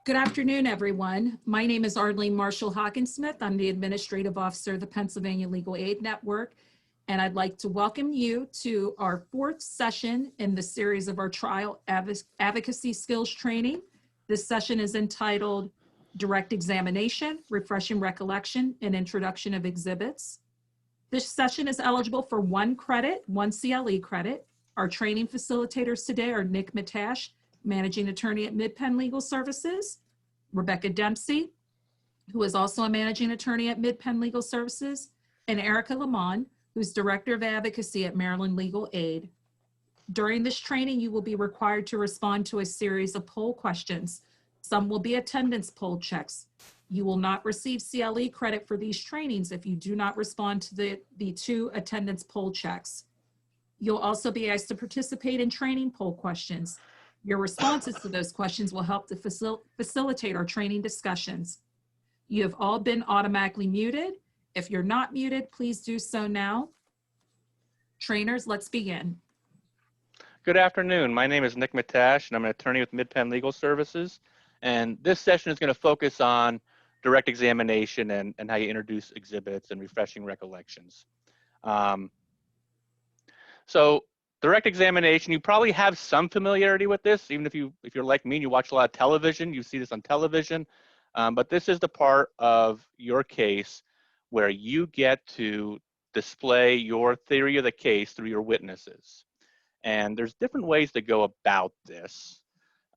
Good afternoon, everyone. My name is Arlene Marshall-Hockensmith. I'm the Administrative Officer of the Pennsylvania Legal Aid Network, and I'd like to welcome you to our fourth session in the series of our trial advocacy skills training. This session is entitled Direct Examination, Refreshing Recollection, and Introduction of Exhibits. This session is eligible for 1 credit, 1 CLE credit. Our training facilitators today are Nick Matash, Managing Attorney at MidPenn Legal Services, Rebecca Dempsey, who is also a Managing Attorney at MidPenn Legal Services, and Erica Lamont, who's Director of Advocacy at Maryland Legal Aid. During this training, you will be required to respond to a series of poll questions. Some will be attendance poll checks. You will not receive CLE credit for these trainings if you do not respond to the 2 attendance poll checks. You'll also be asked to participate in training poll questions. Your responses to those questions will help to facilitate our training discussions. You have all been automatically muted. If you're not muted, please do so now. Trainers, let's begin. Good afternoon. My name is Nick Matash, and I'm an attorney with MidPenn Legal Services. And this session is going to focus on direct examination and how you introduce exhibits and refreshing recollections. So direct examination, you probably have some familiarity with this, even if you're like me and you watch a lot of television, you see this on television. But this is the part of your case where you get to display your theory of the case through your witnesses. And there's different ways to go about this.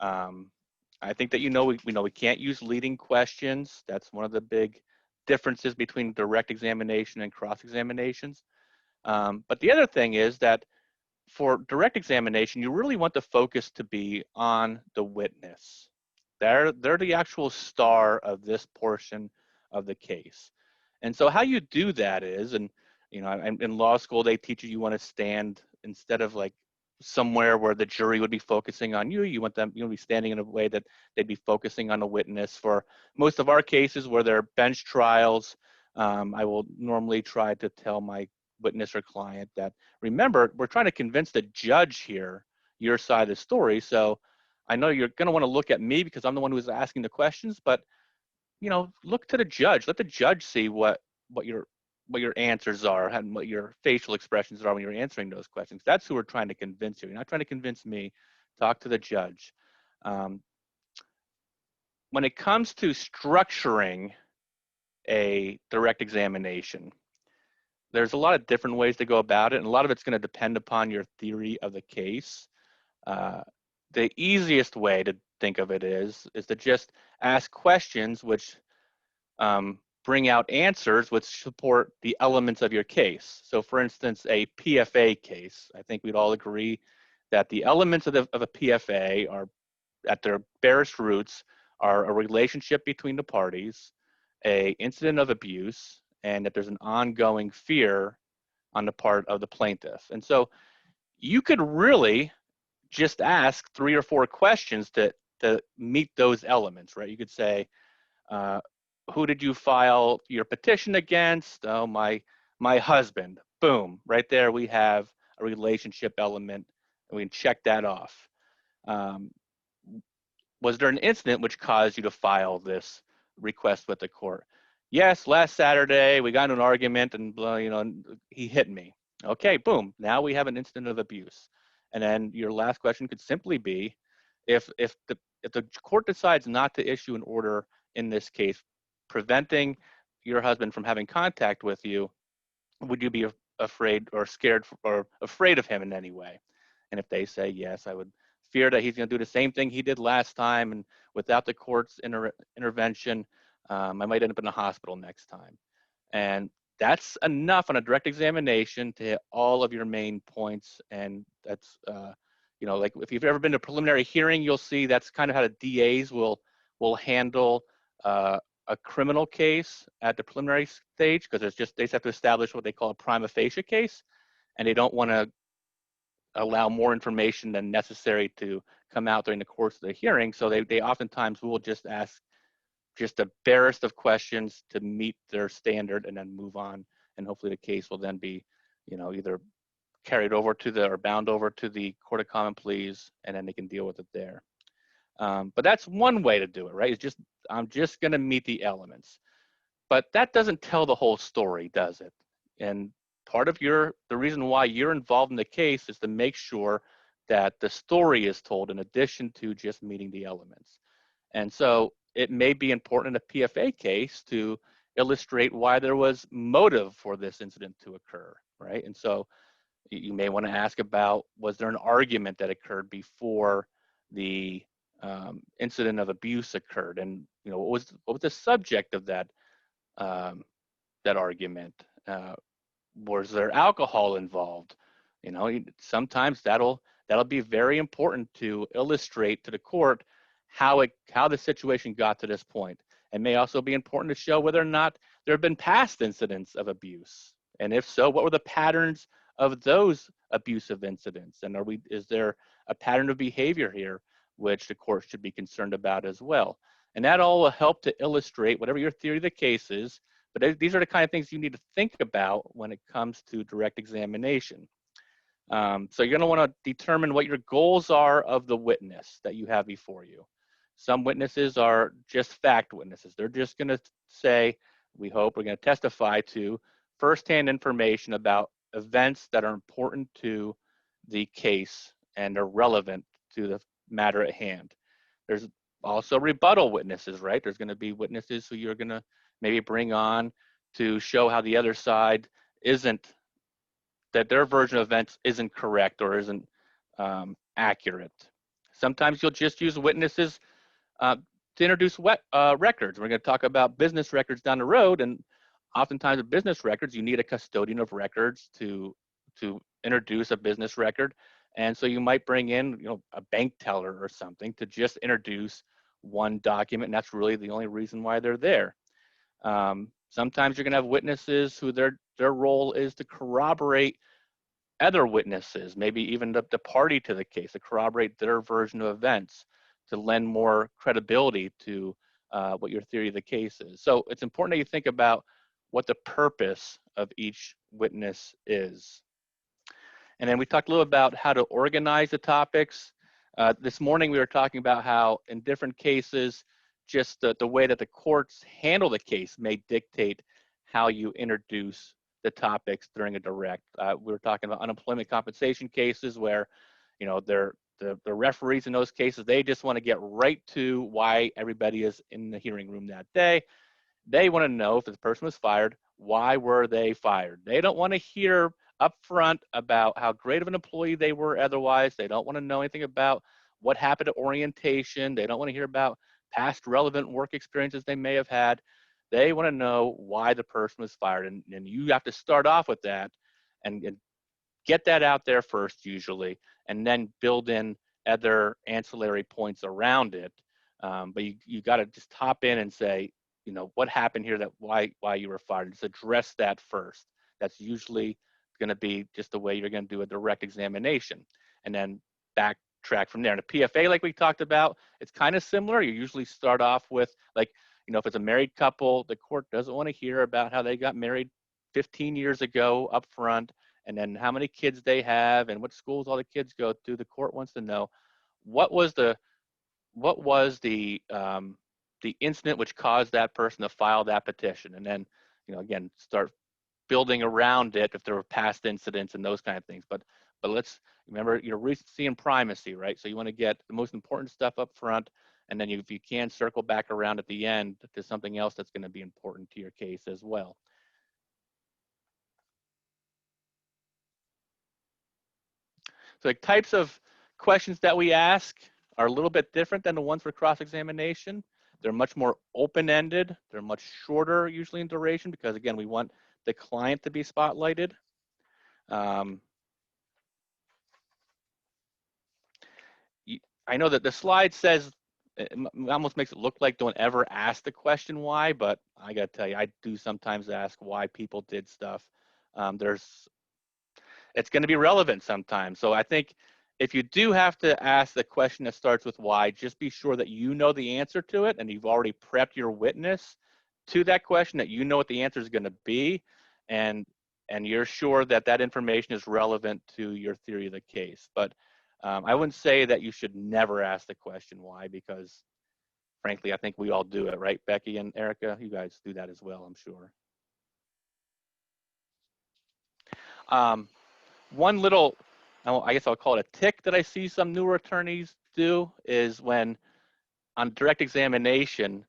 I think that we know we can't use leading questions. That's one of the big differences between direct examination and cross-examinations. But the other thing is that for direct examination, you really want the focus to be on the witness. They're the actual star of this portion of the case. And so how you do that is, and in law school, they teach you want to stand instead of like somewhere where the jury would be focusing on you. You want them, be standing in a way that they'd be focusing on a witness. For most of our cases where they're bench trials, I will normally try to tell my witness or client that, remember, we're trying to convince the judge here your side of the story. So I know you're going to want to look at me because I'm the one who's asking the questions, but look to the judge. Let the judge see what your answers are and what your facial expressions are when you're answering those questions. That's who we're trying to convince you. You're not trying to convince me. Talk to the judge. When it comes to structuring a direct examination, there's a lot of different ways to go about it, and a lot of it's going to depend upon your theory of the case. The easiest way to think of it is to just ask questions which bring out answers which support the elements of your case. So for instance, a PFA case, I think we'd all agree that the elements of a PFA are, at their barest roots, are a relationship between the parties, an incident of abuse, and that there's an ongoing fear on the part of the plaintiff. And so you could really just ask 3 or 4 questions to meet those elements, right? You could say, who did you file your petition against? Oh, my husband. Boom, right there we have a relationship element, and we can check that off. Was there an incident which caused you to file this request with the court? Yes, last Saturday we got in an argument and he hit me. Okay, boom, now we have an incident of abuse. And then your last question could simply be, if the court decides not to issue an order in this case preventing your husband from having contact with you, would you be afraid or scared or afraid of him in any way? And if they say yes, I would fear that he's going to do the same thing he did last time, and without the court's intervention, I might end up in the hospital next time. And that's enough on a direct examination to hit all of your main points. And that's, like if you've ever been to a preliminary hearing, you'll see that's kind of how the DAs will handle a criminal case at the preliminary stage, because they just have to establish what they call a prima facie case, and they don't want to allow more information than necessary to come out during the course of the hearing. So they oftentimes will just ask just the barest of questions to meet their standard and then move on. And hopefully the case will then be, either carried over or bound over to the Court of Common Pleas, and then they can deal with it there. But that's one way to do it, right? It's just, I'm just going to meet the elements. But that doesn't tell the whole story, does it? And part of the reason why you're involved in the case is to make sure that the story is told in addition to just meeting the elements. And so it may be important in a PFA case to illustrate why there was motive for this incident to occur, right? And so you may want to ask about, was there an argument that occurred before the incident of abuse occurred? And what was the subject of that that argument? Was there alcohol involved? Sometimes that'll be very important to illustrate to the court how the situation got to this point. It may also be important to show whether or not there have been past incidents of abuse, and if so, what were the patterns of those abusive incidents, and is there a pattern of behavior here which the court should be concerned about as well? And that all will help to illustrate whatever your theory of the case is. But these are the kind of things you need to think about when it comes to direct examination. So you're going to want to determine what your goals are of the witness that you have before you. Some witnesses are just fact witnesses. They're just going to say, we hope, we're going to testify to firsthand information about events that are important to the case and are relevant to the matter at hand. There's also rebuttal witnesses, right? There's going to be witnesses who you're going to maybe bring on to show how the other side that their version of events isn't correct or isn't accurate. Sometimes you'll just use witnesses to introduce records. We're going to talk about business records down the road, and oftentimes with business records, you need a custodian of records to introduce a business record. And so you might bring in, a bank teller or something to just introduce one document, and that's really the only reason why they're there. Sometimes you're going to have witnesses who their role is to corroborate other witnesses, maybe even the party to the case, to corroborate their version of events, to lend more credibility to what your theory of the case is. So it's important that you think about what the purpose of each witness is. And then we talked a little about how to organize the topics. This morning we were talking about how in different cases, just the way that the courts handle the case may dictate how you introduce the topics during a direct. We were talking about unemployment compensation cases where, the referees in those cases, they just want to get right to why everybody is in the hearing room that day. They want to know if the person was fired, why were they fired? They don't want to hear up front about how great of an employee they were otherwise. They don't want to know anything about what happened at orientation. They don't want to hear about past relevant work experiences they may have had. They want to know why the person was fired. And you have to start off with that and get that out there first usually, and then build in other ancillary points around it. But you got to just hop in and say, what happened here, that why you were fired. Just address that first. That's usually going to be just the way you're going to do a direct examination, and then backtrack from there. And a PFA, like we talked about, it's kind of similar. You usually start off with, like, if it's a married couple, the court doesn't want to hear about how they got married 15 years ago up front, and then how many kids they have and what schools all the kids go to. The court wants to know what was the incident which caused that person to file that petition, and then again start building around it if there were past incidents and those kind of things. But let's remember recency and primacy, right? So you want to get the most important stuff up front, and then if you can, circle back around at the end to something else that's going to be important to your case as well. So the types of questions that we ask are a little bit different than the ones for cross-examination. They're much more open-ended. They're much shorter usually in duration because, again, we want the client to be spotlighted. I know that the slide says, it almost makes it look like don't ever ask the question why, but I got to tell you, I do sometimes ask why people did stuff. It's going to be relevant sometimes. So I think if you do have to ask the question that starts with why, just be sure that you know the answer to it and you've already prepped your witness to that question, that you know what the answer is going to be, and you're sure that that information is relevant to your theory of the case. But I wouldn't say that you should never ask the question why, because frankly, I think we all do it, right, Becky and Erica? You guys do that as well, I'm sure. One little, I guess I'll call it a tick that I see some newer attorneys do is when on direct examination,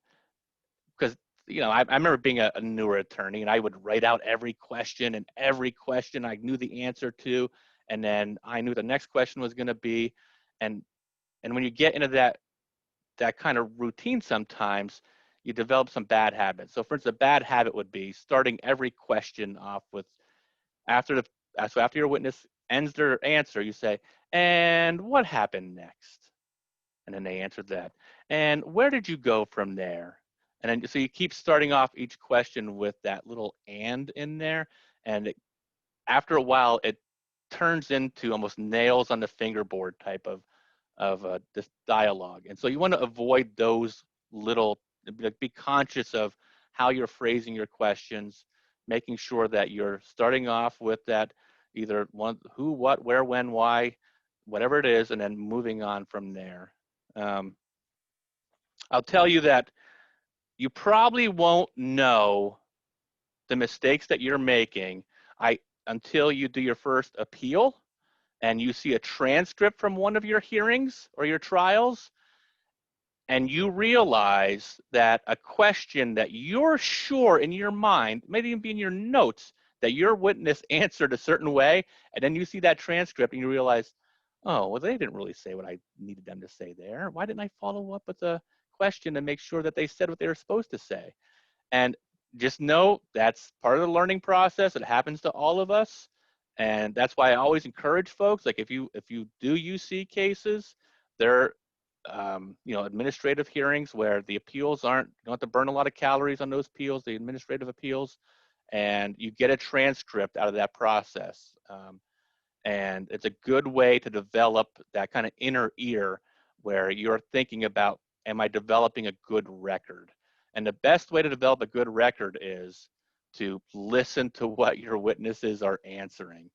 because I remember being a newer attorney and I would write out every question I knew the answer to, and then I knew the next question was going to be, and when you get into that kind of routine, sometimes you develop some bad habits. So for instance, a bad habit would be starting every question off with after your witness ends their answer, you say, "And what happened next?" And then they answered that. "And where did you go from there?" And then so you keep starting off each question with that little "and" in there, and after a while it turns into almost nails on the fingerboard type of this dialogue. And so you want to avoid those little, be conscious of how you're phrasing your questions, making sure that you're starting off with that either one, who, what, where, when, why, whatever it is, and then moving on from there. I'll tell you that you probably won't know the mistakes that you're making until you do your first appeal and you see a transcript from one of your hearings or your trials, and you realize that a question that you're sure in your mind, maybe even be in your notes, that your witness answered a certain way, and then you see that transcript and you realize, oh, well, they didn't really say what I needed them to say there. Why didn't I follow up with a question to make sure that they said what they were supposed to say? And just know that's part of the learning process. It happens to all of us. And that's why I always encourage folks, like if you do UC cases, they're administrative hearings where the appeals you don't have to burn a lot of calories on those appeals, the administrative appeals, and you get a transcript out of that process. And it's a good way to develop that kind of inner ear where you're thinking about, am I developing a good record? And the best way to develop a good record is to listen to what your witnesses are answering.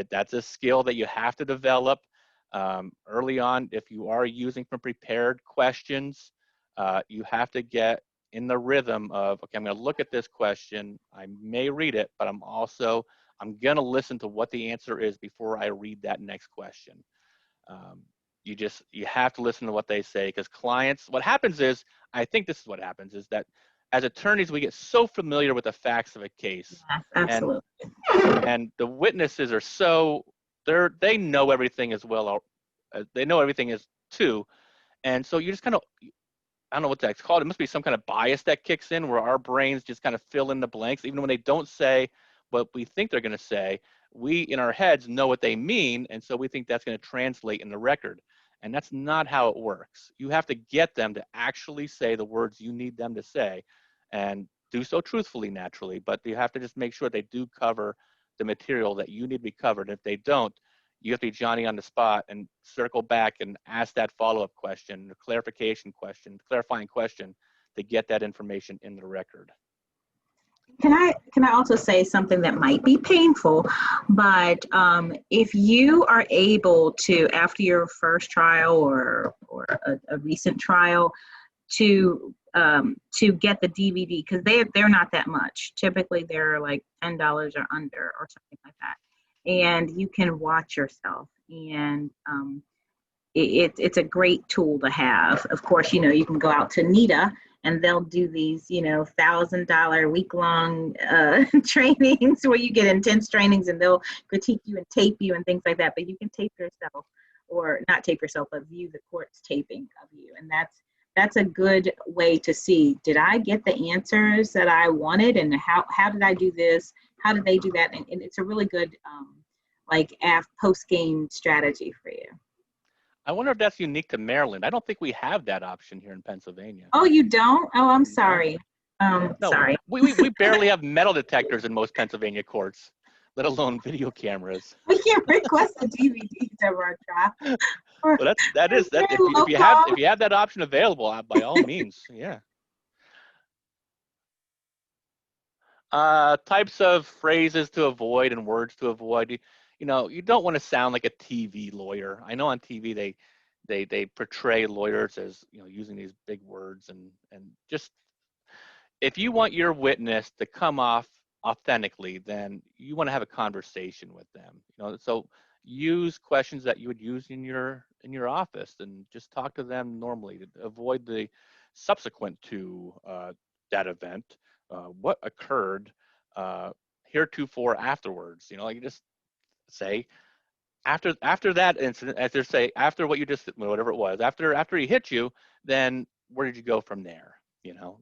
That's a skill that you have to develop early on. If you are using from prepared questions, you have to get in the rhythm of, okay, I'm going to look at this question. I may read it, but I'm going to listen to what the answer is before I read that next question. You have to listen to what they say, because clients, what happens is, I think this is what happens, is that as attorneys, we get so familiar with the facts of a case. Yes, absolutely. And the witnesses are they know everything as well. They know everything is too. And so you just kind of, I don't know what that's called. It must be some kind of bias that kicks in where our brains just kind of fill in the blanks. Even when they don't say what we think they're going to say, we in our heads know what they mean. And so we think that's going to translate in the record. And that's not how it works. You have to get them to actually say the words you need them to say, and do so truthfully, naturally. But you have to just make sure they do cover the material that you need to be covered. If they don't, you have to be Johnny on the spot and circle back and ask that follow-up question, or clarification question, clarifying question, to get that information in the record. Can I also say something that might be painful, but if you are able to, after your first trial or a recent trial, to get the DVD, because they're not that much. Typically they're like $10 or under or something like that, and you can watch yourself, and it's a great tool to have. Of course, you can go out to NITA and they'll do these, $1,000 week-long trainings where you get intense trainings, and they'll critique you and tape you and things like that. But you can tape yourself, or not tape yourself, but view the court's taping of you. And that's a good way to see, did I get the answers that I wanted, and how did I do this? How did they do that? And it's a really good post-game strategy for you. I wonder if that's unique to Maryland. I don't think we have that option here in Pennsylvania. Oh, you don't? Oh, I'm sorry. No, Sorry. We barely have metal detectors in most Pennsylvania courts, let alone video cameras. We can request the DVDs of our trial. Well, if you have that option available, by all means, yeah. Types of phrases to avoid and words to avoid. you know, you don't want to sound like a TV lawyer. I know on TV they portray lawyers as, you know, using these big words, and just, if you want your witness to come off authentically, then you want to have a conversation with them. You know, so use questions that you would use in your office, and just talk to them normally to avoid the subsequent to that event. What occurred heretofore afterwards? You know, like, you just say, after that incident, as they say, after what you just, whatever it was, after he hit you, then where did you go from there? You know,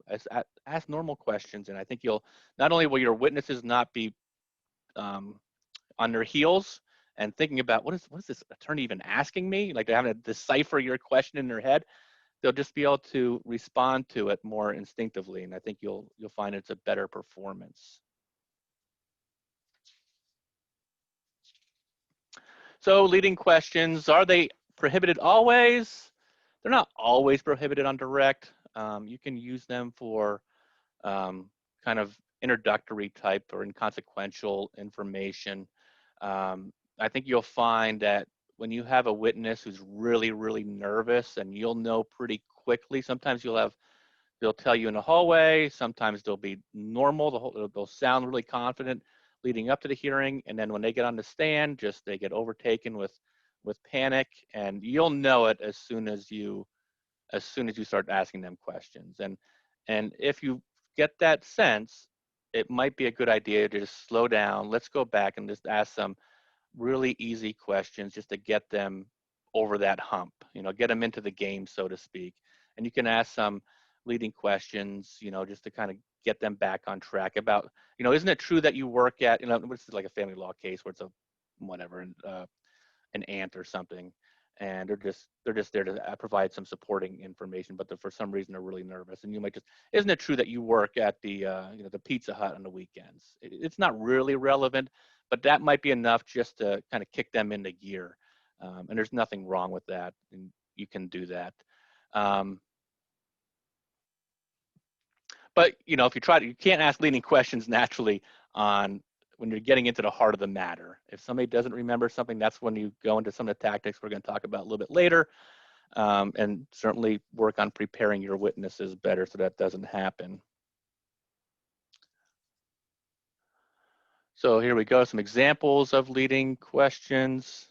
ask normal questions, and I think you'll, not only will your witnesses not be on their heels and thinking about what is this attorney even asking me, like they're having to decipher your question in their head. They'll just be able to respond to it more instinctively, and I think you'll find it's a better performance. So leading questions, are they prohibited always? They're not always prohibited on direct. You can use them for kind of introductory type or inconsequential information. I think you'll find that when you have a witness who's really, really nervous, and you'll know pretty quickly, sometimes they'll tell you in the hallway, sometimes they'll be normal, they'll sound really confident leading up to the hearing, and then when they get on the stand, just they get overtaken with panic, and you'll know it as soon as you start asking them questions. And if you get that sense, it might be a good idea to just slow down. Let's go back and just ask some really easy questions just to get them over that hump, you know, get them into the game, so to speak. And you can ask some leading questions, you know, just to kind of get them back on track about, you know, isn't it true that you work at, you know, this is like a family law case where it's a whatever, an aunt or something, and they're just there to provide some supporting information, but for some reason they're really nervous, and you might just, isn't it true that you work at the you know, the Pizza Hut on the weekends? It's not really relevant, but that might be enough just to kind of kick them into gear, and there's nothing wrong with that, and you can do that. But you know, if you try to, you can't ask leading questions naturally on when you're getting into the heart of the matter. If somebody doesn't remember something, that's when you go into some of the tactics we're going to talk about a little bit later, and certainly work on preparing your witnesses better so that doesn't happen. So here we go, some examples of leading questions.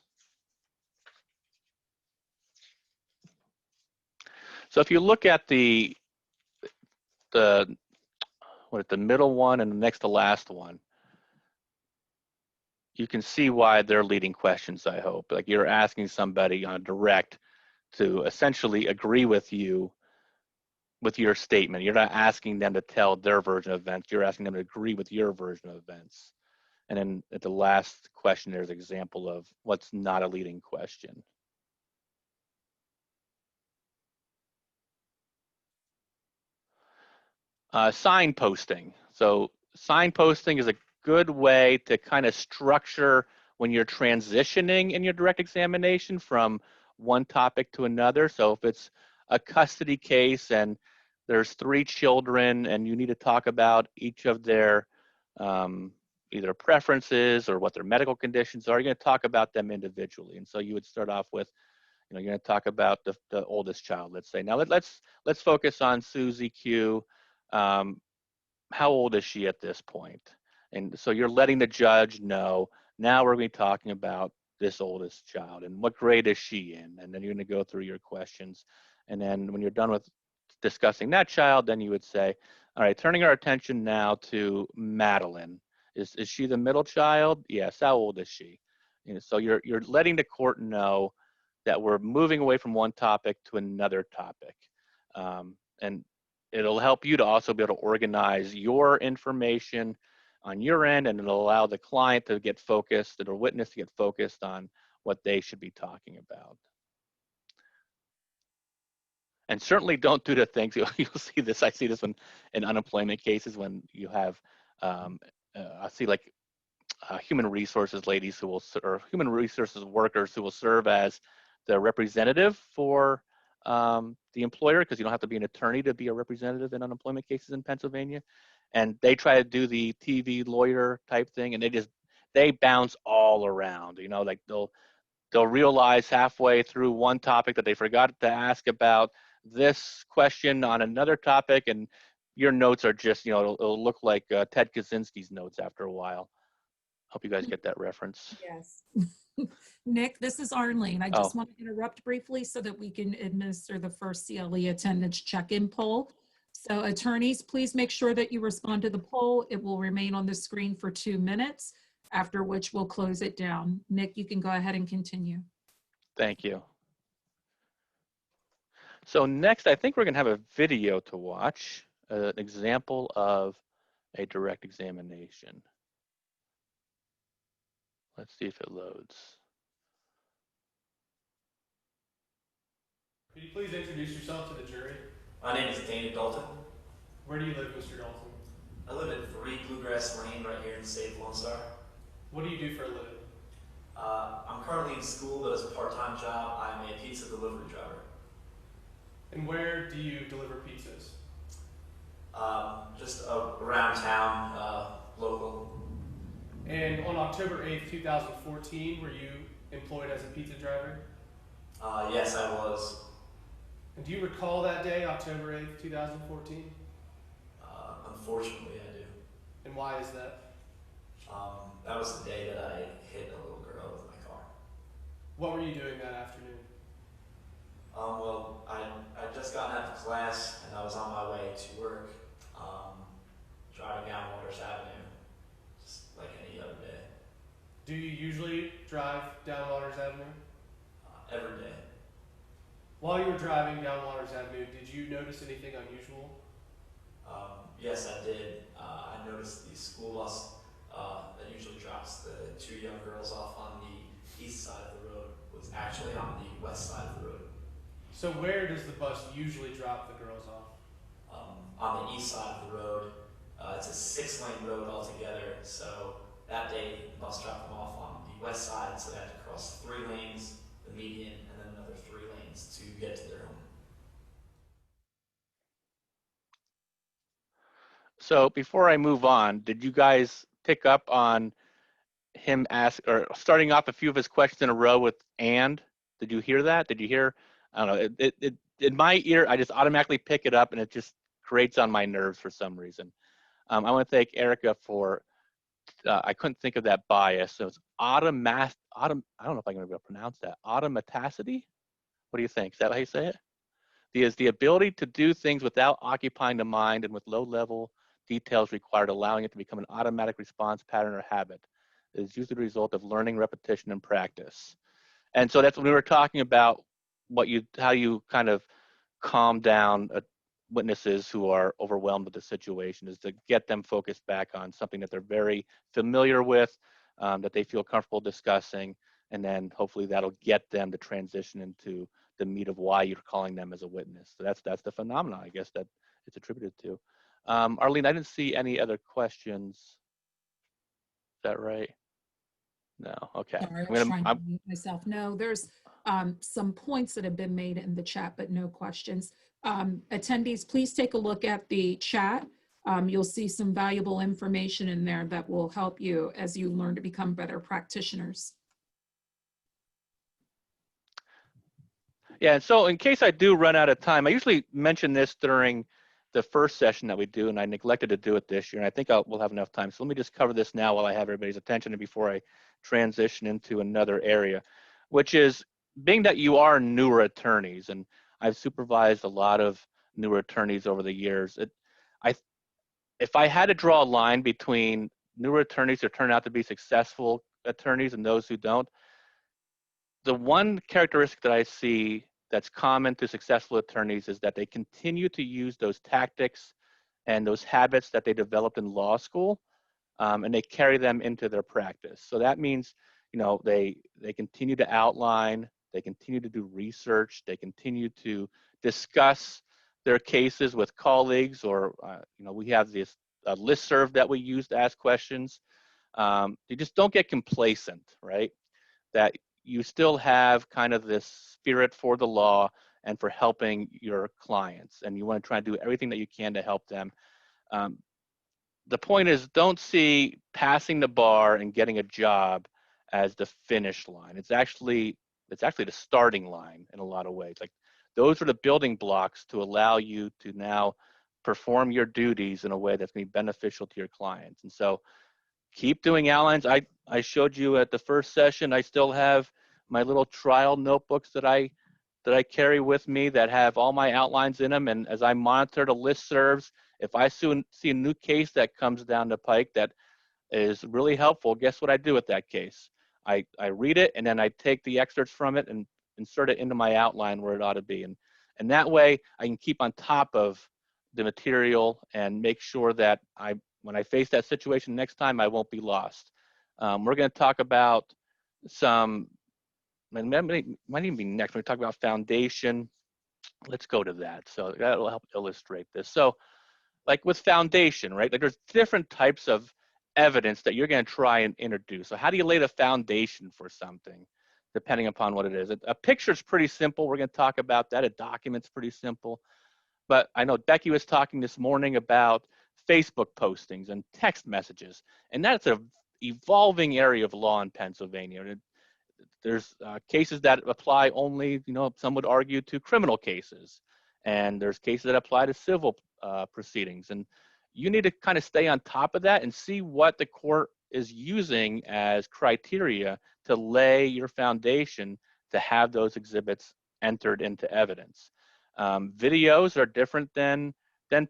So if you look at the middle one and the next to last one, you can see why they're leading questions, I hope. Like, you're asking somebody on a direct to essentially agree with you with your statement. You're not asking them to tell their version of events. You're asking them to agree with your version of events. And then at the last question, there's an example of what's not a leading question. Signposting. So signposting is a good way to kind of structure when you're transitioning in your direct examination from one topic to another. So if it's a custody case and there's 3 children and you need to talk about each of their either preferences or what their medical conditions are, you're going to talk about them individually. And so you would start off with, you know, you're going to talk about the oldest child, let's say. Now let's focus on Susie Q. How old is she at this point? And so you're letting the judge know, now we're going to be talking about this oldest child and what grade is she in? And then you're going to go through your questions. And then when you're done with discussing that child, then you would say, all right, turning our attention now to Madeline. Is she the middle child? Yes. How old is she? You know, so you're letting the court know that we're moving away from one topic to another topic. And it'll help you to also be able to organize your information on your end, and it'll allow the client to get focused, or witness to get focused on what they should be talking about. And certainly don't do the things, you'll see this, I see this one in unemployment cases when you have, I see like human resources ladies who will, or human resources workers who will serve as the representative for the employer, because you don't have to be an attorney to be a representative in unemployment cases in Pennsylvania. And they try to do the TV lawyer type thing, and they bounce all around. You know, like they'll realize halfway through one topic that they forgot to ask about this question on another topic, and your notes are just, you know, it'll look like Ted Kaczynski's notes after a while. Hope you guys get that reference. Yes. Nick, this is Arlene. I just Oh. want to interrupt briefly so that we can administer the first CLE attendance check-in poll. So attorneys, please make sure that you respond to the poll. It will remain on the screen for 2 minutes, after which we'll close it down. Nick, you can go ahead and continue. Thank you. So next, I think we're going to have a video to watch, an example of a direct examination. Let's see if it loads. Could you please introduce yourself to the jury? My name is Dana Dalton. Where do you live, Mr. Dalton? I live at 3 Bluegrass Lane right here in Save Lone Star. What do you do for a living? I'm currently in school, but as a part-time job, I'm a pizza delivery driver. And where do you deliver pizzas? Just around town, local. And on October 8th, 2014, were you employed as a pizza driver? Yes, I was. And do you recall that day, October 8th, 2014? Unfortunately, I do. And why is that? That was the day that I hit a little girl with my car. What were you doing that afternoon? Well, I just gotten out of class and I was on my way to work, driving down Waters Avenue, just like any other day. Do you usually drive down Waters Avenue? Every day. While you were driving down Waters Avenue, did you notice anything unusual? Yes, I did. I noticed the school bus that usually drops the 2 young girls off on the east side of the road was actually on the west side of the road. So where does the bus usually drop the girls off? On the east side of the road. It's a 6-lane road altogether, so that day the bus dropped them off on the west side, so they had to cross 3 lanes, the median, and then another 3 lanes to get to their home. So before I move on, did you guys pick up on him starting off a few of his questions in a row with "and"? Did you hear that? Did you hear? I don't know. It in my ear, I just automatically pick it up, and it just grates on my nerves for some reason. I want to thank Erica for. I couldn't think of that bias. So it's I don't know if I'm going to be able to pronounce that. Automaticity. What do you think? Is that how you say it? Is the ability to do things without occupying the mind and with low-level details required, allowing it to become an automatic response pattern or habit. It is usually the result of learning, repetition, and practice. And so that's when we were talking about how you kind of calm down witnesses who are overwhelmed with the situation, is to get them focused back on something that they're very familiar with, that they feel comfortable discussing, and then hopefully that'll get them to transition into the meat of why you're calling them as a witness. So that's the phenomenon, I guess, that it's attributed to. Arlene, I didn't see any other questions. Is that right? No, okay. Sorry, I was trying to mute myself. No, there's some points that have been made in the chat, but no questions. Attendees, please take a look at the chat. You'll see some valuable information in there that will help you as you learn to become better practitioners. Yeah, and so in case I do run out of time, I usually mention this during the first session that we do, and I neglected to do it this year, and I think we'll have enough time. So let me just cover this now while I have everybody's attention and before I transition into another area, which is being that you are newer attorneys, and I've supervised a lot of newer attorneys over the years. If I had to draw a line between newer attorneys who turn out to be successful attorneys and those who don't, the one characteristic that I see that's common to successful attorneys is that they continue to use those tactics and those habits that they developed in law school, and they carry them into their practice. So that means, you know, they continue to outline, they continue to do research, they continue to discuss their cases with colleagues, or you know, we have this listserv that we use to ask questions. You just don't get complacent, right? That you still have kind of this spirit for the law and for helping your clients, and you want to try and do everything that you can to help them. the point is, don't see passing the bar and getting a job as the finish line. It's actually the starting line in a lot of ways. Like, those are the building blocks to allow you to now perform your duties in a way that's going to be beneficial to your clients. And so keep doing outlines. I showed you at the first session, I still have my little trial notebooks that I carry with me that have all my outlines in them. And as I monitor the listservs, if I see a new case that comes down the pike that is really helpful, guess what I do with that case? I read it, and then I take the excerpts from it and insert it into my outline where it ought to be. And that way I can keep on top of the material and make sure that when I face that situation next time, I won't be lost. We're going to talk about some, might even be next. When we talk about foundation, let's go to that. So that'll help illustrate this. So like with foundation, right? Like, there's different types of evidence that you're going to try and introduce. So how do you lay the foundation for something, depending upon what it is? A picture is pretty simple. We're going to talk about that. A document's pretty simple. But I know Becky was talking this morning about Facebook postings and text messages, and that's an evolving area of law in Pennsylvania. There's cases that apply only, some would argue, to criminal cases, and there's cases that apply to civil proceedings. And you need to kind of stay on top of that and see what the court is using as criteria to lay your foundation to have those exhibits entered into evidence. Videos are different than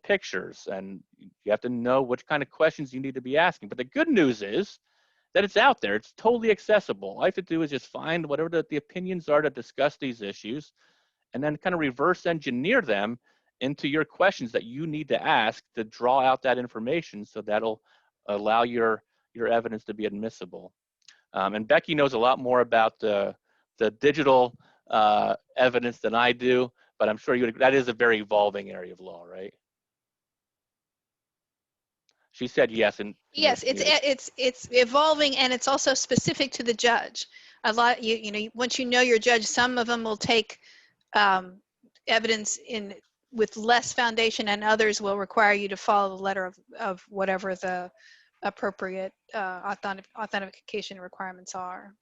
pictures, and you have to know which kind of questions you need to be asking. But the good news is that it's out there. It's totally accessible. All I have to do is just find whatever the opinions are to discuss these issues, and then kind of reverse engineer them into your questions that you need to ask to draw out that information, so that'll allow your evidence to be admissible. And Becky knows a lot more about the digital evidence than I do, but I'm sure that is a very evolving area of law, right? She said yes. And yes, it's evolving, and it's also specific to the judge. A lot, once you know your judge, some of them will take evidence with less foundation, and others will require you to follow the letter of whatever the appropriate authentication requirements are.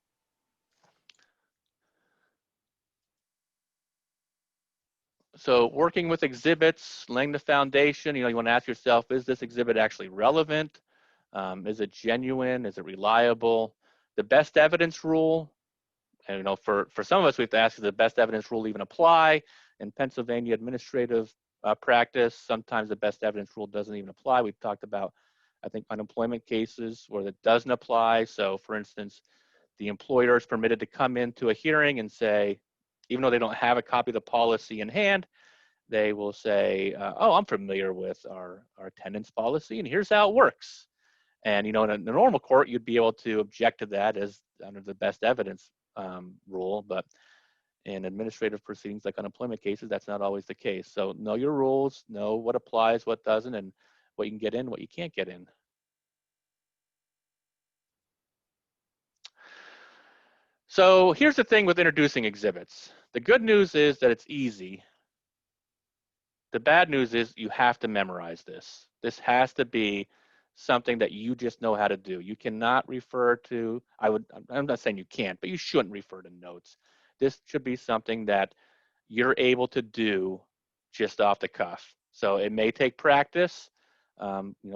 So working with exhibits, laying the foundation, you want to ask yourself, is this exhibit actually relevant? Is it genuine? Is it reliable? The best evidence rule, and for some of us, we have to ask, does the best evidence rule even apply? In Pennsylvania administrative practice, sometimes the best evidence rule doesn't even apply. We've talked about, I think, unemployment cases where that doesn't apply. So for instance, the employer is permitted to come into a hearing and say, even though they don't have a copy of the policy in hand, they will say, oh, I'm familiar with our attendance policy, and here's how it works. And in a normal court, you'd be able to object to that as under the best evidence rule, but in administrative proceedings like unemployment cases, that's not always the case. So know your rules, know what applies, what doesn't, and what you can get in, what you can't get in. So here's the thing with introducing exhibits. The good news is that it's easy. The bad news is you have to memorize this. This has to be something that you just know how to do. You cannot refer to, I'm not saying you can't, but you shouldn't refer to notes. This should be something that you're able to do just off the cuff. So it may take practice,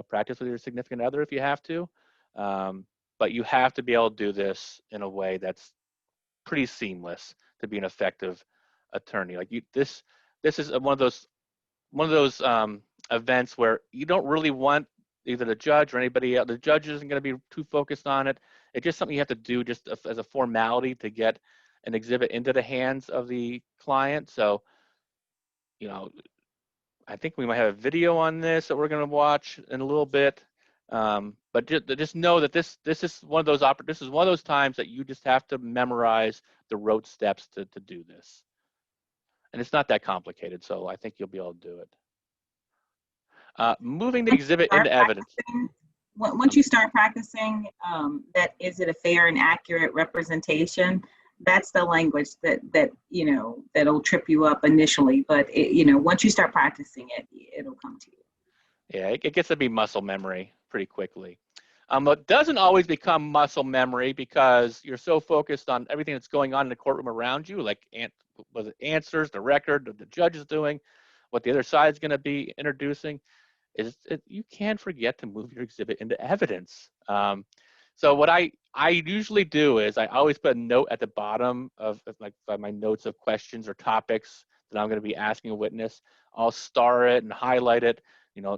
practice with your significant other if you have to, but you have to be able to do this in a way that's pretty seamless to be an effective attorney. Like this is one of those events where you don't really want either the judge or anybody else. The judge isn't going to be too focused on it. It's just something you have to do just as a formality to get an exhibit into the hands of the client. So, I think we might have a video on this that we're going to watch in a little bit. But just know that this is one of those times that you just have to memorize the rote steps to do this. And it's not that complicated, so I think you'll be able to do it. Moving the exhibit into evidence. Once you start practicing, that is it a fair and accurate representation? That's the language that'll trip you up initially, but once you start practicing it, it'll come to you. Yeah, it gets to be muscle memory pretty quickly. It doesn't always become muscle memory because you're so focused on everything that's going on in the courtroom around you, like was it answers, the record, what the judge is doing, what the other side is going to be introducing. You can forget to move your exhibit into evidence. So what I usually do is I always put a note at the bottom of like my notes of questions or topics that I'm going to be asking a witness. I'll star it and highlight it. You know,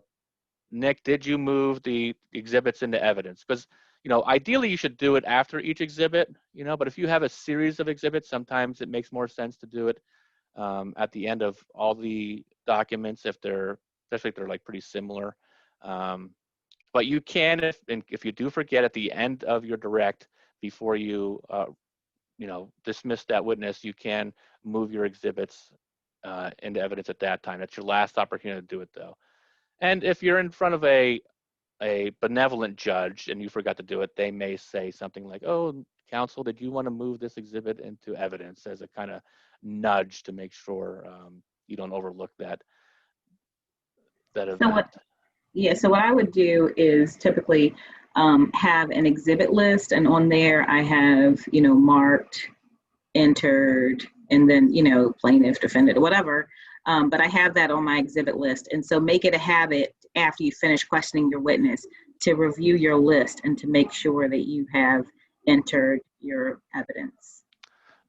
Nick, did you move the exhibits into evidence? Because, you know, ideally you should do it after each exhibit, you know, but if you have a series of exhibits, sometimes it makes more sense to do it at the end of all the documents especially if they're like pretty similar. But you can, if you do forget at the end of your direct, before you, you know, dismiss that witness, you can move your exhibits into evidence at that time. That's your last opportunity to do it, though. And if you're in front of a benevolent judge and you forgot to do it, they may say something like, "Oh, counsel, did you want to move this exhibit into evidence?" as a kind of nudge to make sure you don't overlook that event. So what I would do is typically have an exhibit list, and on there I have, you know, marked, entered, and then, you know, plaintiff, defendant, whatever. But I have that on my exhibit list. And so make it a habit after you finish questioning your witness to review your list and to make sure that you have entered your evidence.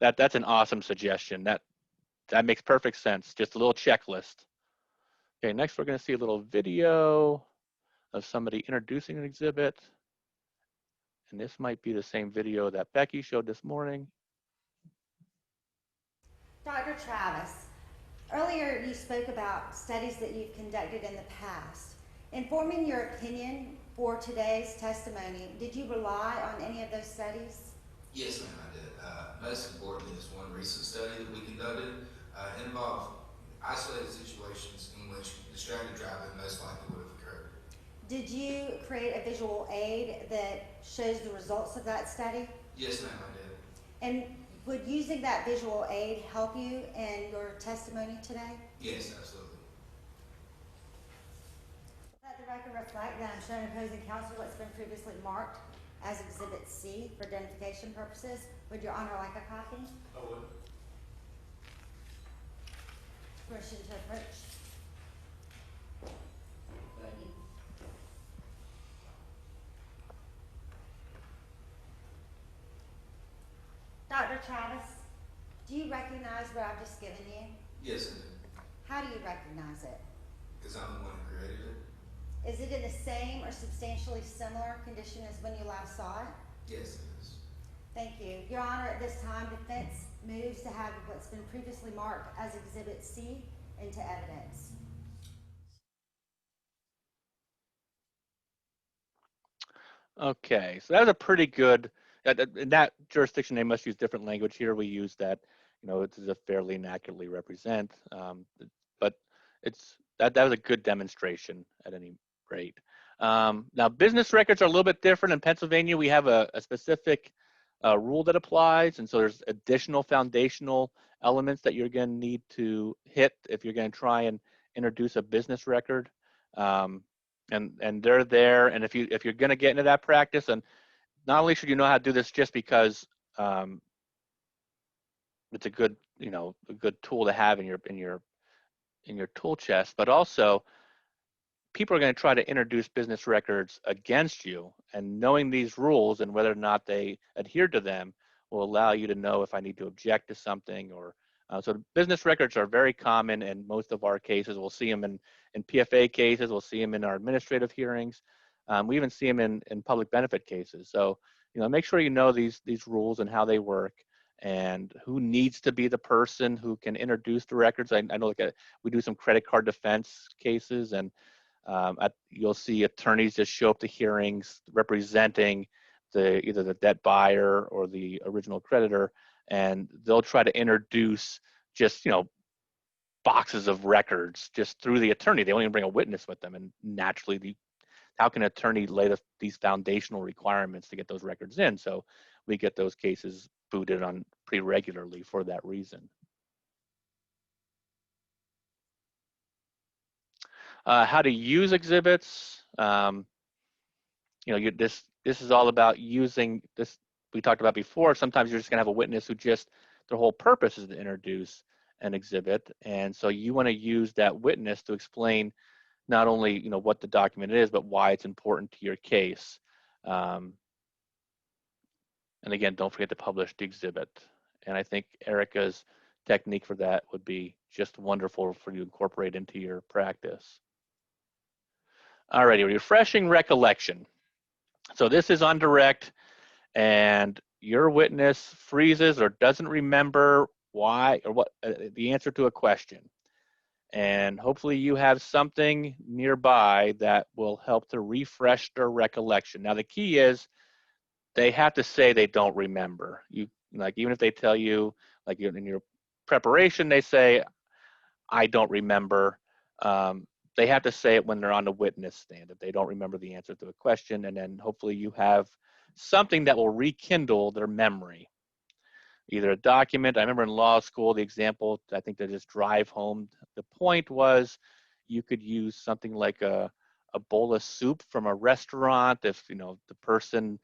That's an awesome suggestion. That makes perfect sense. Just a little checklist. Okay, next we're going to see a little video of somebody introducing an exhibit. And this might be the same video that Becky showed this morning. Dr. Travis, earlier you spoke about studies that you've conducted in the past. In forming your opinion for today's testimony, did you rely on any of those studies? Yes, ma'am, I did. Most importantly is one recent study that we conducted involved isolated situations in which distracted driving most likely would have occurred. Did you create a visual aid that shows the results of that study? Yes, ma'am, I did. And would using that visual aid help you in your testimony today? Yes, absolutely. Let the record reflect that I'm showing opposing counsel what's been previously marked as Exhibit C for identification purposes. Would Your Honor like a copy? I would. Permission to approach. Dr. Travis, do you recognize what I've just given you? Yes, I do. How do you recognize it? Because I'm the one who created it. Is it in the same or substantially similar condition as when you last saw it? Yes, it is. Thank you. Your Honor, at this time, defense moves to have what's been previously marked as Exhibit C into evidence. Okay, so that was a pretty good, in that jurisdiction, they must use different language. Here we use that, you know, it's a fairly inaccurately represent, but that was a good demonstration at any rate. Now, business records are a little bit different. In Pennsylvania, we have a specific rule that applies, and so there's additional foundational elements that you're going to need to hit if you're going to try and introduce a business record. And they're there, and if you're going to get into that practice, and not only should you know how to do this just because it's a good, you know, a good tool to have in your tool chest, but also people are going to try to introduce business records against you, and knowing these rules and whether or not they adhere to them will allow you to know if I need to object to something. Or so business records are very common in most of our cases. We'll see them in PFA cases. We'll see them in our administrative hearings. We even see them in public benefit cases. So, you know, make sure you know these rules and how they work, and who needs to be the person who can introduce the records. I know we do some credit card defense cases, and you'll see attorneys just show up to hearings representing either the debt buyer or the original creditor, and they'll try to introduce just, you know, boxes of records just through the attorney. They won't even bring a witness with them, and naturally, how can an attorney lay these foundational requirements to get those records in? So we get those cases booted on pretty regularly for that reason. How to use exhibits. this is all about using this. We talked about before. Sometimes you're just going to have a witness who just their whole purpose is to introduce an exhibit, and so you want to use that witness to explain not only what the document is, but why it's important to your case. And again, don't forget to publish the exhibit. And I think Erica's technique for that would be just wonderful for you to incorporate into your practice. Alrighty, refreshing recollection. So this is on direct, and your witness freezes or doesn't remember why or what the answer to a question. And hopefully you have something nearby that will help to refresh their recollection. Now the key is they have to say they don't remember. Even if they tell you, like in your preparation, they say, I don't remember. They have to say it when they're on the witness stand, that they don't remember the answer to a question, and then hopefully you have something that will rekindle their memory. Either a document. I remember in law school, the example, I think to just drive home, the point was you could use something like a bowl of soup from a restaurant. If the person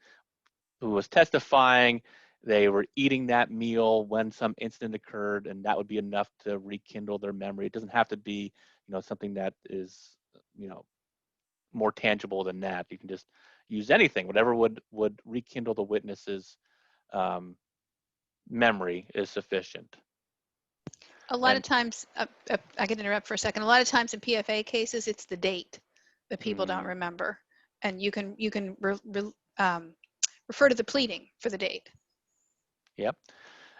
who was testifying, they were eating that meal when some incident occurred, and that would be enough to rekindle their memory. It doesn't have to be something that is more tangible than that. You can just use anything, whatever would rekindle the witness's memory is sufficient. A lot of times, I can interrupt for a second. A lot of times in PFA cases, it's the date that people don't remember, and you can refer to the pleading for the date. Yep,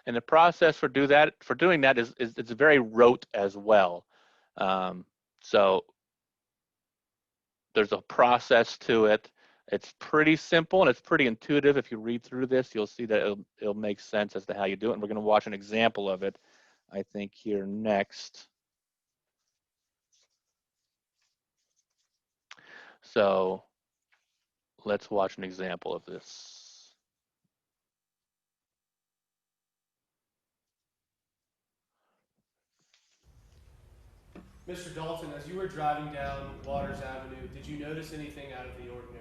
and the process for doing that is it's very rote as well. So there's a process to it. It's pretty simple and it's pretty intuitive. If you read through this, you'll see that it'll make sense as to how you do it. And we're going to watch an example of it, I think, here next. So let's watch an example of this. Mr. Dalton, as you were driving down Waters Avenue, did you notice anything out of the ordinary?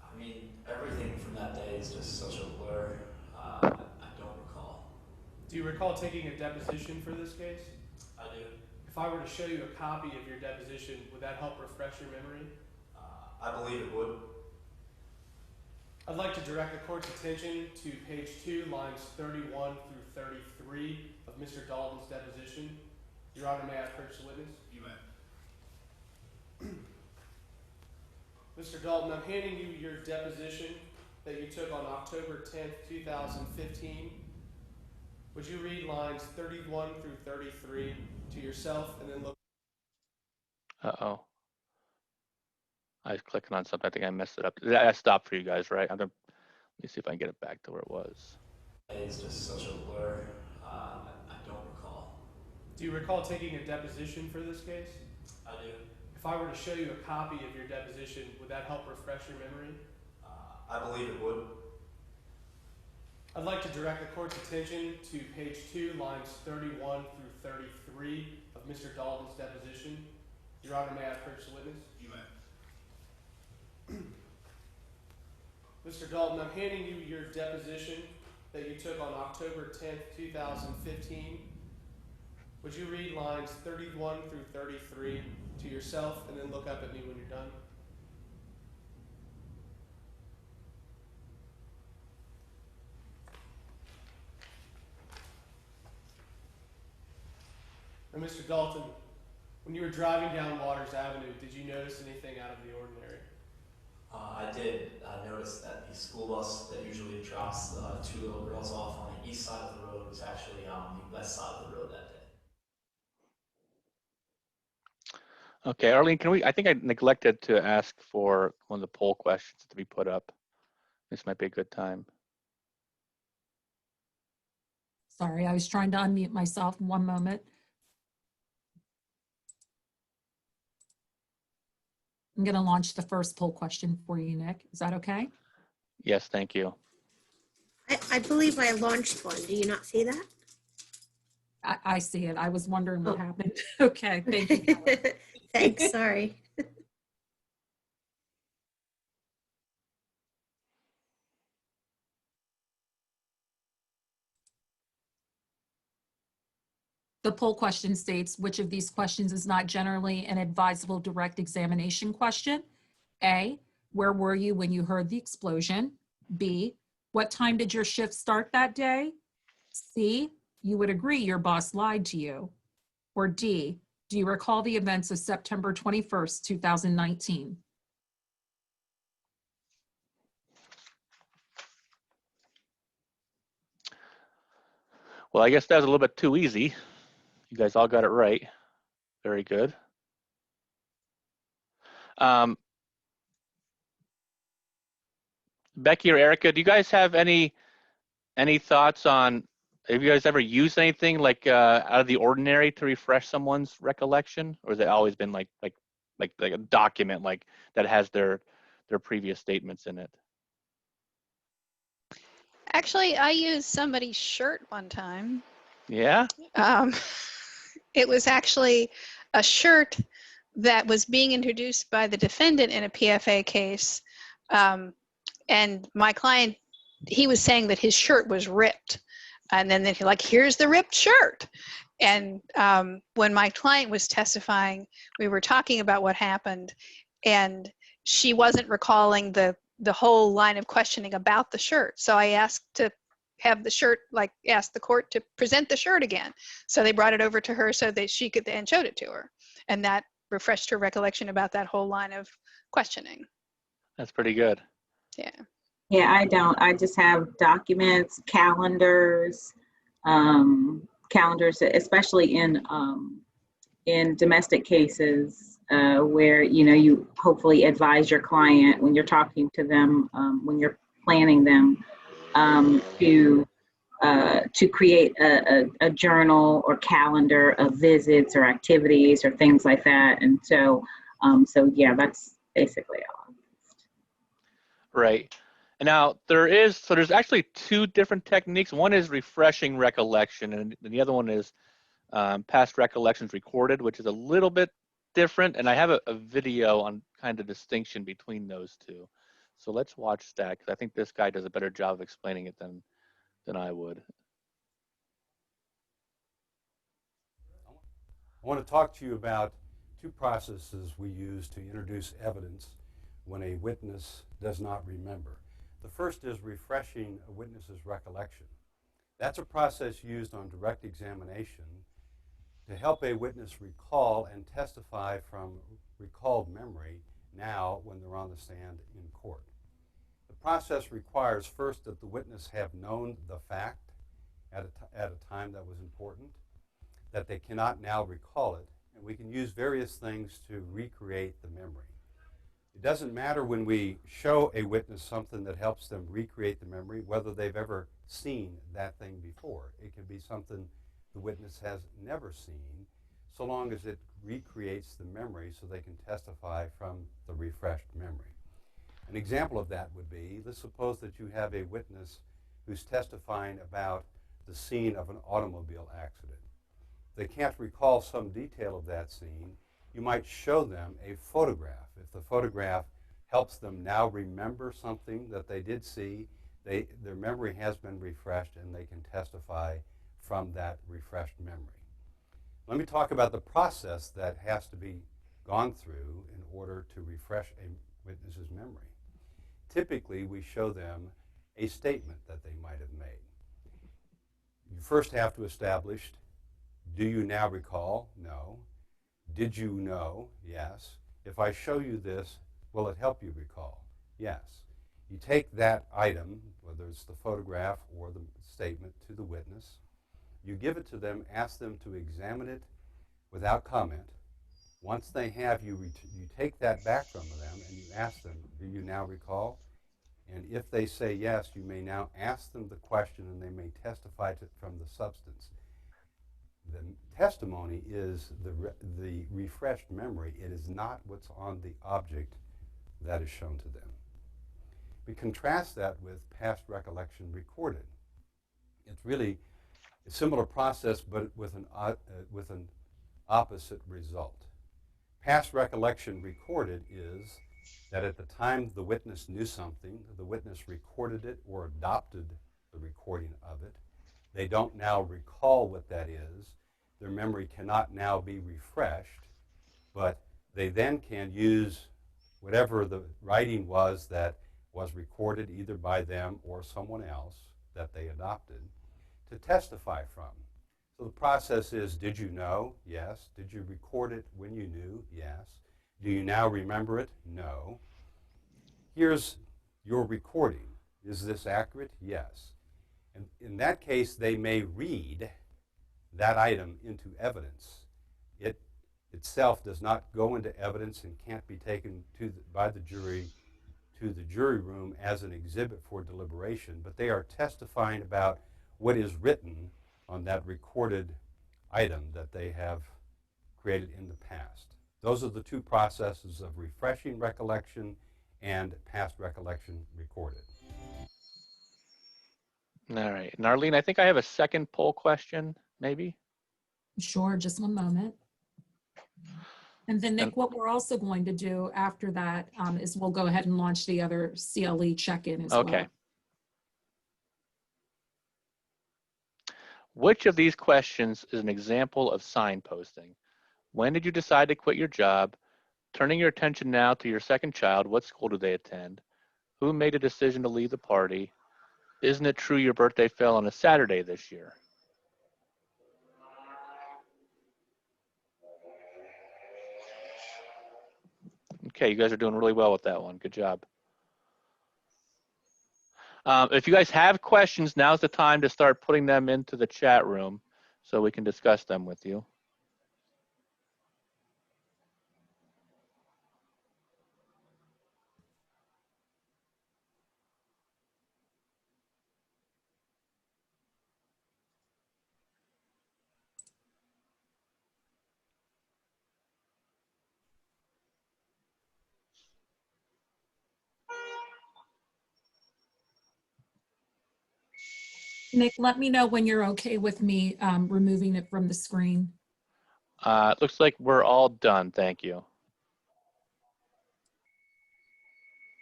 I mean, everything from that day is just such a blur. I don't recall. Do you recall taking a deposition for this case? I do. If I were to show you a copy of your deposition, would that help refresh your memory? I believe it would. I'd like to direct the court's attention to page 2, lines 31 through 33 of Mr. Dalton's deposition. Your Honor, may I approach the witness? You may. Mr. Dalton, I'm handing you your deposition that you took on October 10th, 2015. Would you read lines 31 through 33 to yourself and then look? Uh-oh. I was clicking on something. I think I messed it up. I stopped for you guys, right? Let me see if I can get it back to where it was. It's just such a blur. I don't recall. Do you recall taking a deposition for this case? I do. If I were to show you a copy of your deposition, would that help refresh your memory? I believe it would. I'd like to direct the court's attention to page 2, lines 31 through 33 of Mr. Dalton's deposition. Your Honor, may I approach the witness? You may. Mr. Dalton, I'm handing you your deposition that you took on October 10th, 2015. Would you read lines 31 through 33 to yourself and then look up at me when you're done? Now, Mr. Dalton, when you were driving down Waters Avenue, did you notice anything out of the ordinary? I did. I noticed that the school bus that usually drops the 2 little girls off on the east side of the road was actually on the west side of the road that day. Okay, Arlene, I think I neglected to ask for one of the poll questions to be put up. This might be a good time. Sorry, I was trying to unmute myself. One moment. I'm going to launch the first poll question for you, Nick. Is that okay? Yes, thank you. I believe I launched one. Do you not see that? I see it. I was wondering what Oh. happened. Okay, thank you. Thanks, sorry. The poll question states, which of these questions is not generally an advisable direct examination question? A, where were you when you heard the explosion? B, what time did your shift start that day? C, you would agree your boss lied to you. Or D, do you recall the events of September 21st, 2019? Well, I guess that was a little bit too easy. You guys all got it right. Very good. Becky or Erica, do you guys have any thoughts on, have you guys ever used anything like out of the ordinary to refresh someone's recollection, or has it always been like a document like that has their previous statements in it? Actually, I used somebody's shirt one time. Yeah. It was actually a shirt that was being introduced by the defendant in a PFA case. And my client, he was saying that his shirt was ripped. And then he like, here's the ripped shirt. And when my client was testifying, we were talking about what happened, and she wasn't recalling the whole line of questioning about the shirt. So I asked to have the shirt, like asked the court to present the shirt again. So they brought it over to her so that she could, and showed it to her. And that refreshed her recollection about that whole line of questioning. That's pretty good. Yeah. Yeah, I don't. I just have documents, calendars, especially in domestic cases where, you know, you hopefully advise your client when you're talking to them, when you're planning them, to create a journal or calendar of visits or activities or things like that. And so yeah, that's basically all. Right. And now there's actually two different techniques. One is refreshing recollection, and the other one is past recollections recorded, which is a little bit different. And I have a video on kind of distinction between those two. So let's watch that, because I think this guy does a better job of explaining it than I would. I want to talk to you about two processes we use to introduce evidence when a witness does not remember. The first is refreshing a witness's recollection. That's a process used on direct examination to help a witness recall and testify from recalled memory now when they're on the stand in court. The process requires first that the witness have known the fact at a time that was important, that they cannot now recall it, and we can use various things to recreate the memory. It doesn't matter when we show a witness something that helps them recreate the memory, whether they've ever seen that thing before. It can be something the witness has never seen, so long as it recreates the memory so they can testify from the refreshed memory. An example of that would be, let's suppose that you have a witness who's testifying about the scene of an automobile accident. If they can't recall some detail of that scene, you might show them a photograph. If the photograph helps them now remember something that they did see, their memory has been refreshed and they can testify from that refreshed memory. Let me talk about the process that has to be gone through in order to refresh a witness's memory. Typically, we show them a statement that they might have made. You first have to establish, do you now recall? No. Did you know? Yes. If I show you this, will it help you recall? Yes. You take that item, whether it's the photograph or the statement, to the witness. You give it to them, ask them to examine it without comment. Once they have, you take that back from them and you ask them, do you now recall? And if they say yes, you may now ask them the question and they may testify from the substance. The testimony is the refreshed memory. It is not what's on the object that is shown to them. We contrast that with past recollection recorded. It's really a similar process, but with an opposite result. Past recollection recorded is that at the time the witness knew something, the witness recorded it or adopted the recording of it. They don't now recall what that is. their memory cannot now be refreshed, but they then can use whatever the writing was that was recorded either by them or someone else that they adopted to testify from. So the process is, did you know? Yes. Did you record it when you knew? Yes. Do you now remember it? No. Here's your recording. Is this accurate? Yes. And in that case, they may read that item into evidence. It itself does not go into evidence and can't be taken by the jury to the jury room as an exhibit for deliberation, but they are testifying about what is written on that recorded item that they have created in the past. Those are the two processes of refreshing recollection and past recollection recorded. All right. And Arlene, I think I have a second poll question, maybe? Sure, just one moment. And then Nick, what we're also going to do after that is we'll go ahead and launch the other CLE check-in as well. Okay. Which of these questions is an example of signposting? When did you decide to quit your job? Turning your attention now to your second child, what school do they attend? Who made a decision to leave the party? Isn't it true your birthday fell on a Saturday this year? Okay, you guys are doing really well with that one. Good job. If you guys have questions, now's the time to start putting them into the chat room so we can discuss them with you. Nick, let me know when you're okay with me removing it from the screen. It looks like we're all done. Thank you.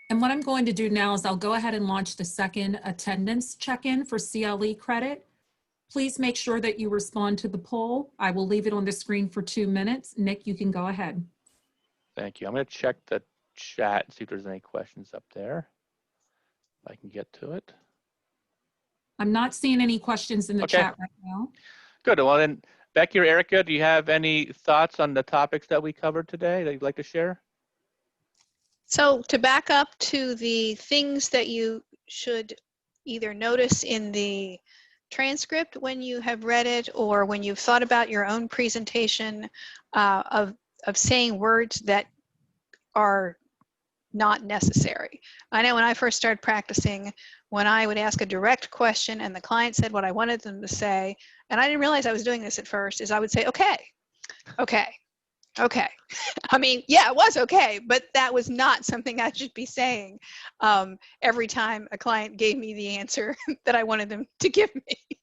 And what I'm going to do now is I'll go ahead and launch the second attendance check-in for CLE credit. Please make sure that you respond to the poll. I will leave it on the screen for 2 minutes. Nick, you can go ahead. Thank you. I'm going to check the chat and see if there's any questions up there. If I can get to it. I'm not seeing any questions in the Okay. chat right now. Good. Well, then, Becky or Erica, do you have any thoughts on the topics that we covered today that you'd like to share? So to back up to the things that you should either notice in the transcript when you have read it or when you've thought about your own presentation of saying words that are not necessary. I know when I first started practicing, when I would ask a direct question and the client said what I wanted them to say, and I didn't realize I was doing this at first, is I would say, okay, okay, okay. I mean, yeah, it was okay, but that was not something I should be saying every time a client gave me the answer that I wanted them to give me.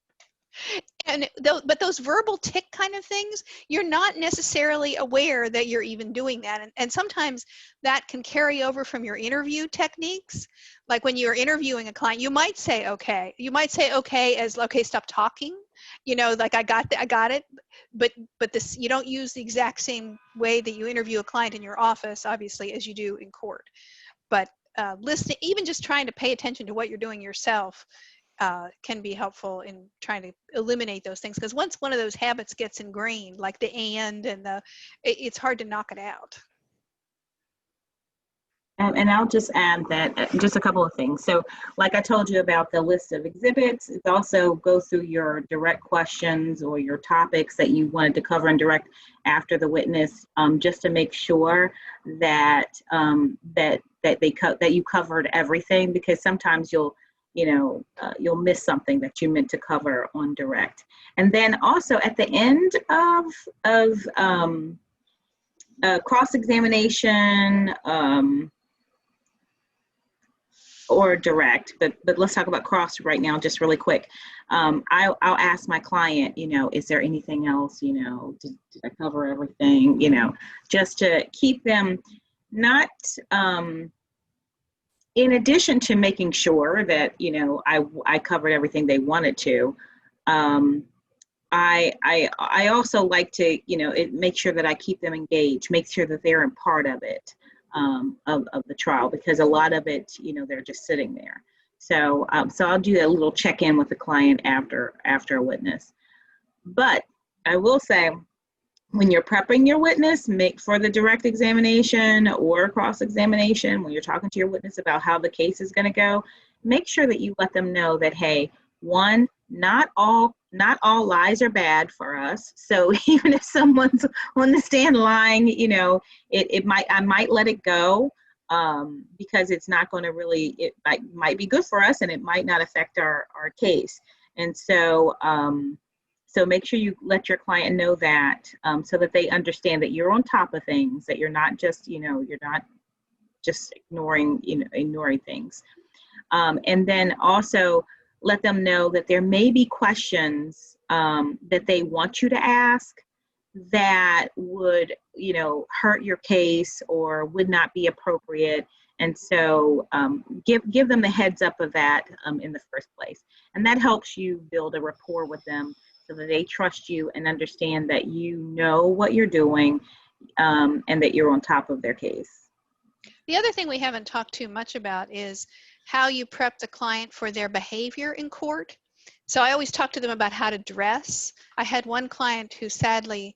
And but those verbal tick kind of things, you're not necessarily aware that you're even doing that. And sometimes that can carry over from your interview techniques. Like when you're interviewing a client, you might say, okay. You might say, okay, as, okay, stop talking. You know, like I got it. But this, you don't use the exact same way that you interview a client in your office, obviously, as you do in court. But listening, even just trying to pay attention to what you're doing yourself can be helpful in trying to eliminate those things, because once one of those habits gets ingrained, like the and the, it's hard to knock it out. And I'll just add that just a couple of things. So like I told you about the list of exhibits, it also goes through your direct questions or your topics that you wanted to cover in direct after the witness, just to make sure that that you covered everything, because sometimes you'll miss something that you meant to cover on direct. And then also at the end of cross-examination or direct, but let's talk about cross right now, just really quick. I'll ask my client, is there anything else, did I cover everything, just to keep them not, in addition to making sure that, I covered everything they wanted to, I also like to, make sure that I keep them engaged, make sure that they're a part of it, of the trial, because a lot of it, they're just sitting there. So, so I'll do a little check-in with the client after a witness. But I will say, when you're prepping your witness, make for the direct examination or cross-examination, when you're talking to your witness about how the case is going to go, make sure that you let them know that, hey, one, not all lies are bad for us. So even if someone's on the stand lying, I might let it go, because it's not going to really, it might be good for us and it might not affect our case. And so, so make sure you let your client know that, so that they understand that you're on top of things, that you're not just, you're not just ignoring things. And then also let them know that there may be questions that they want you to ask that would, hurt your case or would not be appropriate. And so give them the heads up of that in the first place. And that helps you build a rapport with them, so that they trust you and understand that you know what you're doing, and that you're on top of their case. The other thing we haven't talked too much about is how you prep the client for their behavior in court. So I always talk to them about how to dress. I had one client who sadly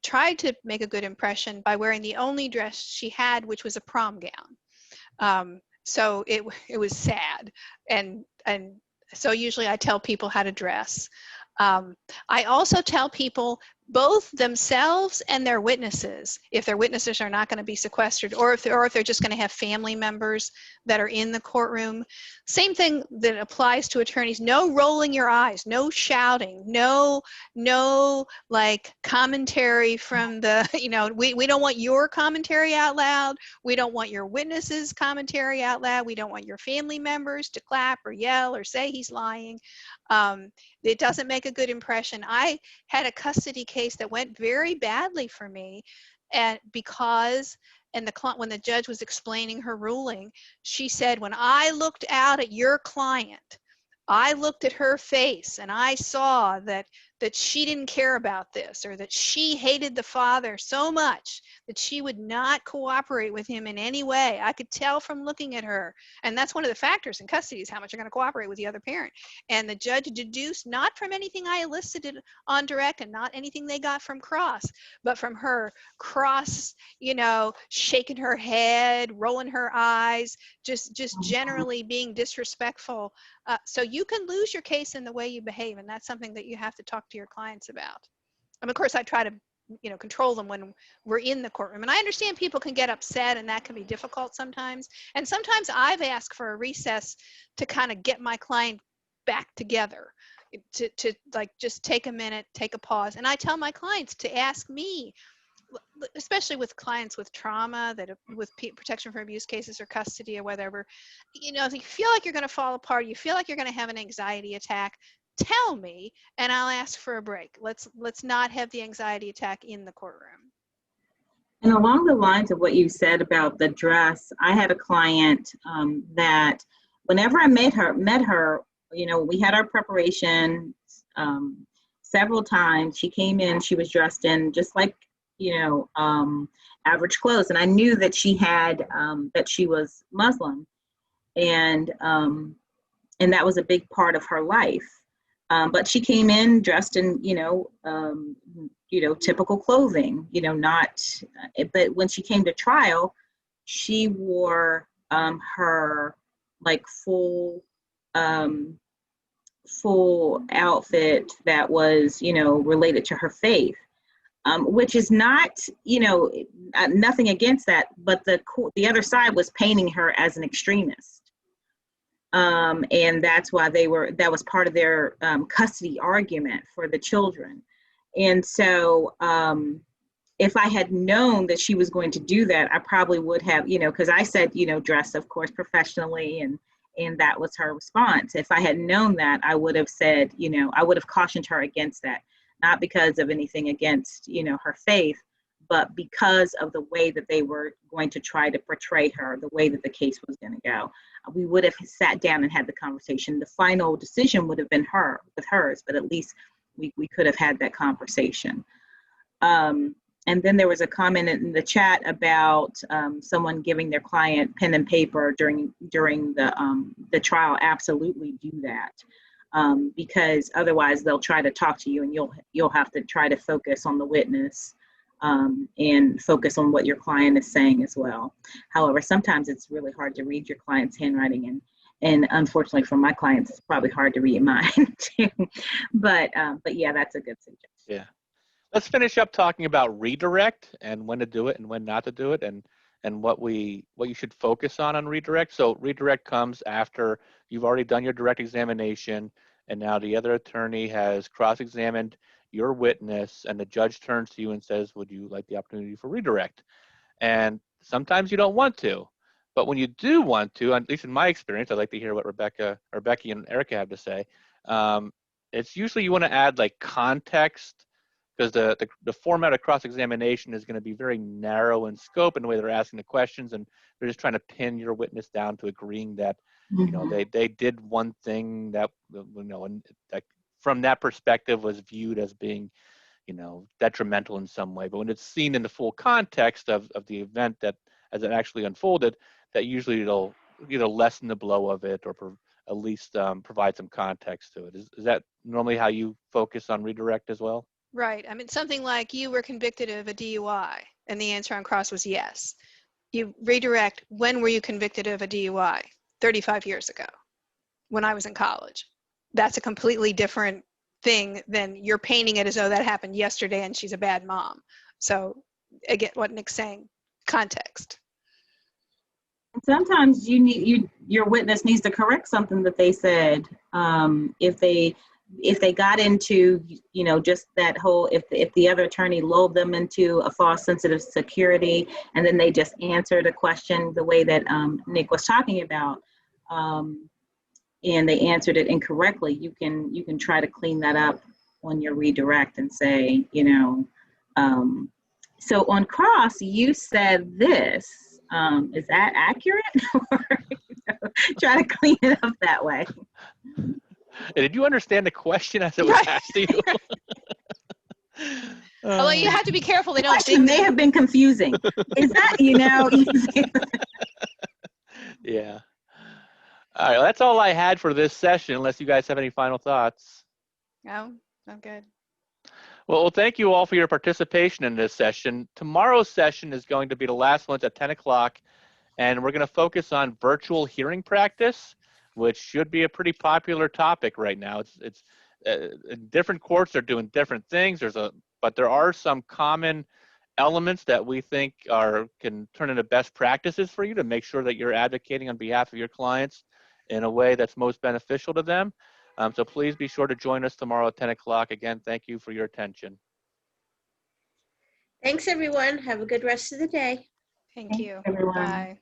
tried to make a good impression by wearing the only dress she had, which was a prom gown. So it was sad. And so usually I tell people how to dress. I also tell people, both themselves and their witnesses, if their witnesses are not going to be sequestered, or if they're just going to have family members that are in the courtroom. Same thing that applies to attorneys. No rolling your eyes, no shouting, no like commentary from the, we don't want your commentary out loud. We don't want your witnesses' commentary out loud. We don't want your family members to clap or yell or say he's lying. It doesn't make a good impression. I had a custody case that went very badly for me, and when the judge was explaining her ruling, she said, when I looked out at your client, I looked at her face and I saw that she didn't care about this, or that she hated the father so much that she would not cooperate with him in any way. I could tell from looking at her. And that's one of the factors in custody, is how much you're going to cooperate with the other parent. And the judge deduced, not from anything I elicited on direct and not anything they got from cross, but from her cross, shaking her head, rolling her eyes, just generally being disrespectful. So you can lose your case in the way you behave, and that's something that you have to talk to your clients about. And of course, I try to, control them when we're in the courtroom. And I understand people can get upset, and that can be difficult sometimes. And sometimes I've asked for a recess to kind of get my client back together, to like just take a minute, take a pause. And I tell my clients to ask me, especially with clients with trauma, with protection from abuse cases or custody or whatever, if you feel like you're going to fall apart, you feel like you're going to have an anxiety attack, tell me and I'll ask for a break. Let's not have the anxiety attack in the courtroom. And along the lines of what you said about the dress, I had a client that whenever I met her, we had our preparation several times. She came in, she was dressed in just like, average clothes. And I knew that she had, that she was Muslim, and that was a big part of her life. But she came in dressed in, typical clothing, but when she came to trial, she wore her like full outfit that was, related to her faith. Which is not, nothing against that, but the other side was painting her as an extremist. And that's why that was part of their custody argument for the children. And so if I had known that she was going to do that, I probably would have, because I said, dress, of course, professionally, and that was her response. If I had known that, I would have said, I would have cautioned her against that. Not because of anything against, her faith, but because of the way that they were going to try to portray her, the way that the case was going to go. We would have sat down and had the conversation. The final decision would have been hers, but at least we could have had that conversation. And then there was a comment in the chat about someone giving their client pen and paper during the trial. Absolutely do that, because otherwise they'll try to talk to you, and you'll have to try to focus on the witness and focus on what your client is saying as well. However, sometimes it's really hard to read your client's handwriting, and unfortunately for my clients, it's probably hard to read mine too. But yeah, that's a good suggestion. Yeah. Let's finish up talking about redirect and when to do it and when not to do it, and what you should focus on redirect. So redirect comes after you've already done your direct examination, and now the other attorney has cross-examined your witness, and the judge turns to you and says, would you like the opportunity for redirect? And sometimes you don't want to, but when you do want to, at least in my experience, I'd like to hear what Becky and Erica have to say. It's usually you want to add like context, because the format of cross-examination is going to be very narrow in scope in the way they're asking the questions, and they're just trying to pin your witness down to agreeing that, you know, they did one thing that, you know, and that from that perspective was viewed as being, you know, detrimental in some way. But when it's seen in the full context of the event that as it actually unfolded, that usually it'll either lessen the blow of it or at least provide some context to it. Is that normally how you focus on redirect as well? Right. I mean, something like you were convicted of a DUI and the answer on cross was yes. You redirect, when were you convicted of a DUI? 35 years ago, when I was in college. That's a completely different thing than you're painting it as though that happened yesterday and she's a bad mom. So again, what Nick's saying, context. Sometimes your witness needs to correct something that they said. If they got into, you know, just that whole, if the other attorney lulled them into a false sense of security, and then they just answered a question the way that Nick was talking about, and they answered it incorrectly, you can try to clean that up on your redirect and say, you know, so on cross you said this. Is that accurate? Or, you know, try to clean it up that way. Did you understand the question as it was asked to you? Although you have to be careful, they don't question may have been confusing. Is that, you know? Yeah. All right, well, that's all I had for this session, unless you guys have any final thoughts. No, I'm good. Well, thank you all for your participation in this session. Tomorrow's session is going to be the last one at 10 o'clock, and we're going to focus on virtual hearing practice, which should be a pretty popular topic right now. It's different courts are doing different things. But there are some common elements that we think can turn into best practices for you to make sure that you're advocating on behalf of your clients in a way that's most beneficial to them. So please be sure to join us tomorrow at 10 o'clock. Again, thank you for your attention. Thanks, everyone. Have a good rest of the day. Thank you. Everyone. Bye.